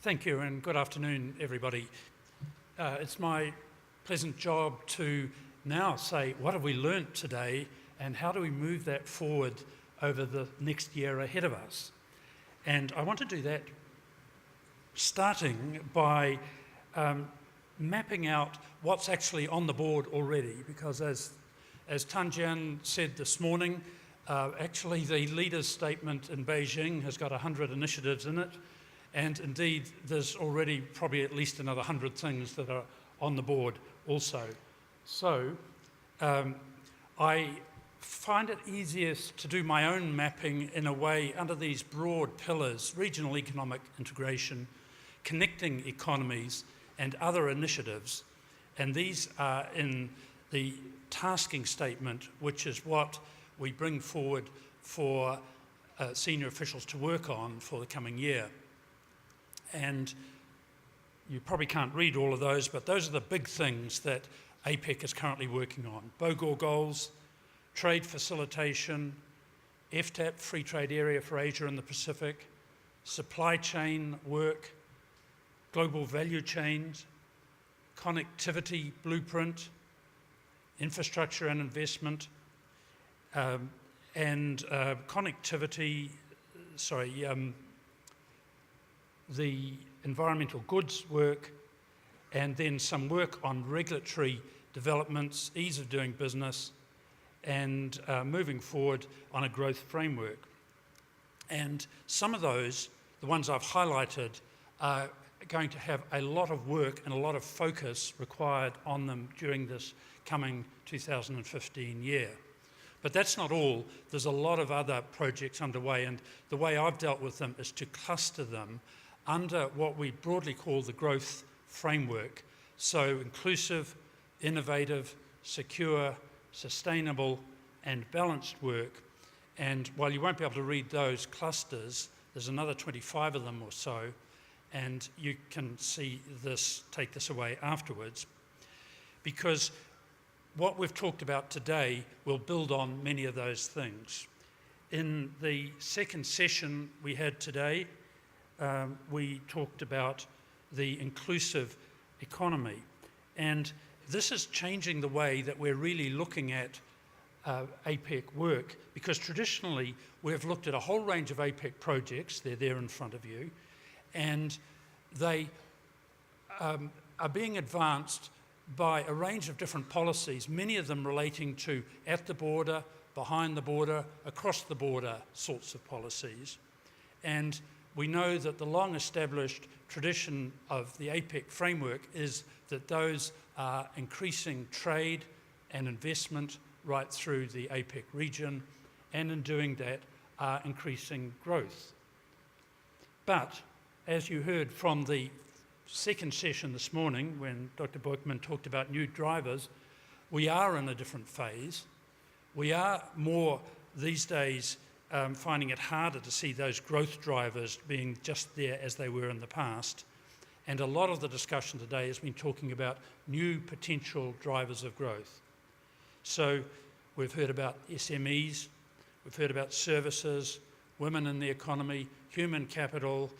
Thank you and good afternoon, everybody. It's my pleasant job to now say what have we learnt today and how do we move that forward over the next year ahead of us. And I want to do that starting by mapping out what's actually on the board already, because as Tanjian said this morning, actually the leader's statement in Beijing has got 100 initiatives in it, and indeed there's already probably at least another 100 things that are on the board also. So I find it easiest to do my own mapping in a way under these broad pillars: regional economic integration, connecting economies, and other initiatives. And these are in the tasking statement, which is what we bring forward for senior officials to work on for the coming year. And you probably can't read all of those, but those are the big things that APEC is currently working on. BOGOR goals, trade facilitation, FTAP, Free Trade Area for Asia and the Pacific, supply chain work, global value chains, connectivity blueprint, infrastructure and investment, the environmental goods work, and then some work on regulatory developments, ease of doing business, and moving forward on a growth framework. And some of those, the ones I've highlighted, are going to have a lot of work and a lot of focus required on them during this coming 2015 year. But that's not all. There's a lot of other projects underway, and the way I've dealt with them is to cluster them under what we broadly call the growth framework. So inclusive, innovative, secure, sustainable, and balanced work. And while you won't be able to read those clusters, there's another 25 of them or so, and you can see this, take this away afterwards, because what we've talked about today will build on many of those things. In the second session we had today, we talked about the inclusive economy, and this is changing the way that we're really looking at APEC work, because traditionally we've looked at a whole range of APEC projects, they're there in front of you, and they are being advanced by a range of different policies, many of them relating to at the border, behind the border, across the border sorts of policies. And we know that the long-established tradition of the APEC framework is that those are increasing trade and investment right through the APEC region, and in doing that are increasing growth. But as you heard from the second session this morning, when Dr. Boykman talked about new drivers, we are in a different phase. We are more these days finding it harder to see those growth drivers being just there as they were in the past. And a lot of the discussion today has been talking about new potential drivers of growth. So we've heard about SMEs, we've heard about services, women in the economy, human capital,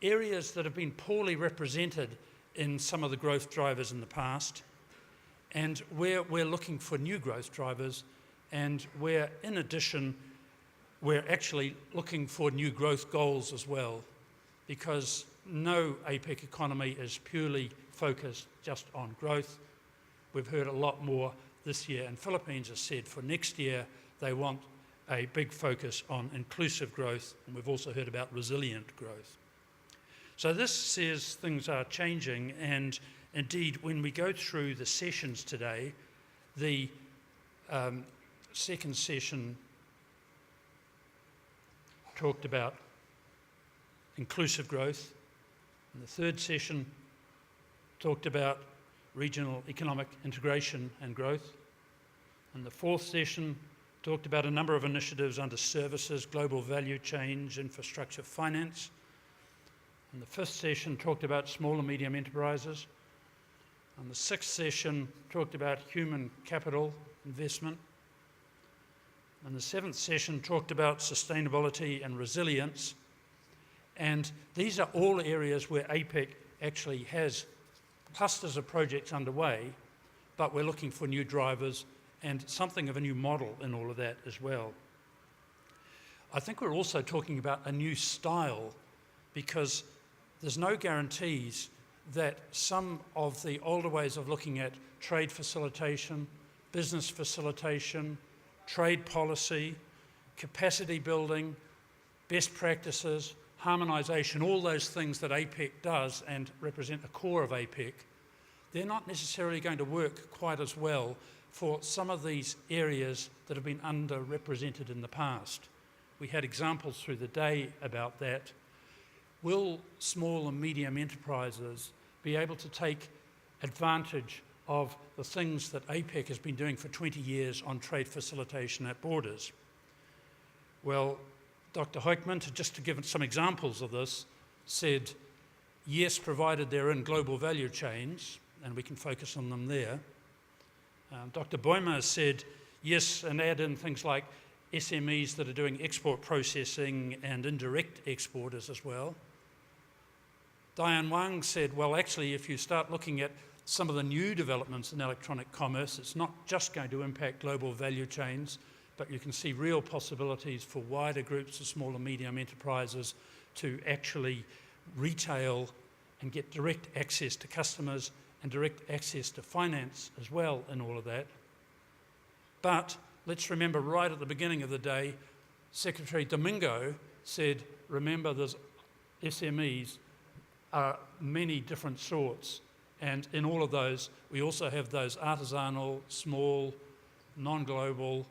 areas that have been poorly represented in some of the growth drivers in the past, and where we're looking for new growth drivers, and where, in addition, we're actually looking for new growth goals as well, because no APEC economy is purely focused just on growth. We've heard a lot more this year, and Philippines has said for next year they want a big focus on inclusive growth, and we've also heard about resilient growth. So this says things are changing, and indeed when we go through the sessions today, the second session talked about inclusive growth, and the third session talked about regional economic integration and growth, and the fourth session talked about a number of initiatives under services, global value chains, infrastructure, finance. And the fifth session talked about small and medium enterprises. And the sixth session talked about human capital investment. And the seventh session talked about sustainability and resilience. And these are all areas where APEC actually has clusters of projects underway, but we're looking for new drivers and something of a new model in all of that as well. I think we're also talking about a new style, because there's no guarantees that some of the older ways of looking at trade facilitation, business facilitation, trade policy, capacity building, best practices, harmonisation, all those things that APEC does and represent the core of APEC, they're not necessarily going to work quite as well for some of these areas that have been underrepresented in the past. We had examples through the day about that. Will small and medium enterprises be able to take advantage of the things that APEC has been doing for 20 years on trade facilitation at borders? Well, Dr. Hoekman, just to give some examples of this, said, yes, provided they're in global value chains, and we can focus on them there. Dr. Boyma said, yes, and add in things like SMEs that are doing export processing and indirect exporters as well. Diane Wang said, well, actually, if you start looking at some of the new developments in electronic commerce, it's not just going to impact global value chains, but you can see real possibilities for wider groups of small and medium enterprises to actually retail and get direct access to customers and direct access to finance as well in all of that. But let's remember, right at the beginning of the day, Secretary Domingo said, remember, there's SMEs are many different sorts, and in all of those we also have those artisanal, small, non-global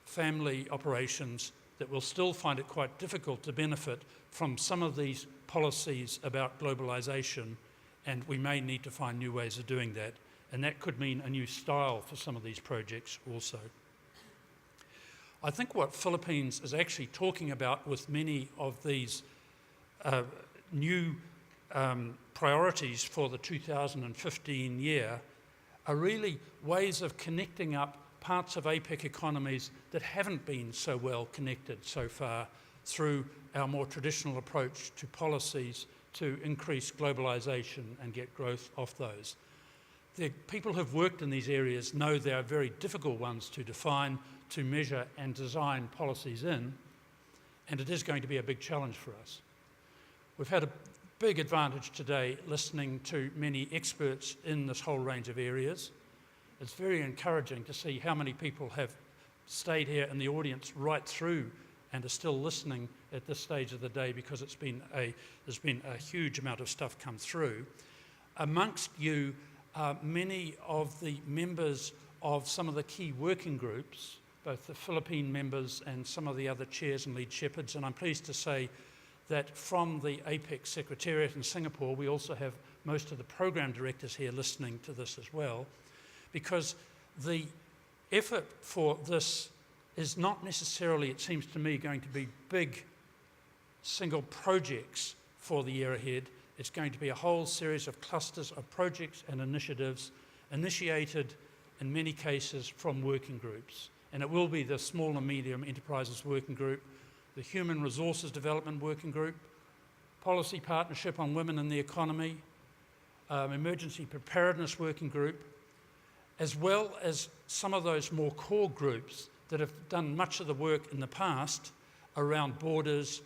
family operations that will still find it quite difficult to benefit from some of these policies about globalisation, and we may need to find new ways of doing that, and that could mean a new style for some of these projects also. I think what Philippines is actually talking about with many of these new priorities for the 2015 year are really ways of connecting up parts of APEC economies that haven't been so well connected so far through our more traditional approach to policies to increase globalisation and get growth off those. The people who've worked in these areas know they are very difficult ones to define, to measure and design policies in, and it is going to be a big challenge for us. We've had a big advantage today listening to many experts in this whole range of areas. It's very encouraging to see how many people have stayed here in the audience right through and are still listening at this stage of the day, because there's been a huge amount of stuff come through. Amongst you are many of the members of some of the key working groups, both the Philippine members and some of the other chairs and lead shepherds, and I'm pleased to say that from the APEC Secretariat in Singapore, we also have most of the program directors here listening to this as well, because the effort for this is not necessarily, it seems to me, going to be big single projects for the year ahead. It's going to be a whole series of clusters of projects and initiatives initiated in many cases from working groups. And it will be the Small and Medium Enterprises Working Group, the Human Resources Development Working Group, Policy Partnership on Women in the Economy, Emergency Preparedness Working Group, as well as some of those more core groups that have done much of the work in the past around borders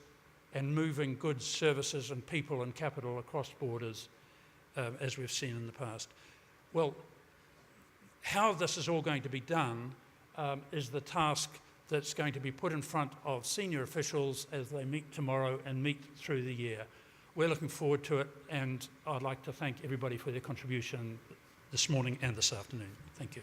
and moving goods, services and people and capital across borders, as we've seen in the past. Well, how this is all going to be done is the task that's going to be put in front of senior officials as they meet tomorrow and meet through the year. We're looking forward to it, and I'd like to thank everybody for their contribution this morning and this afternoon. Thank you.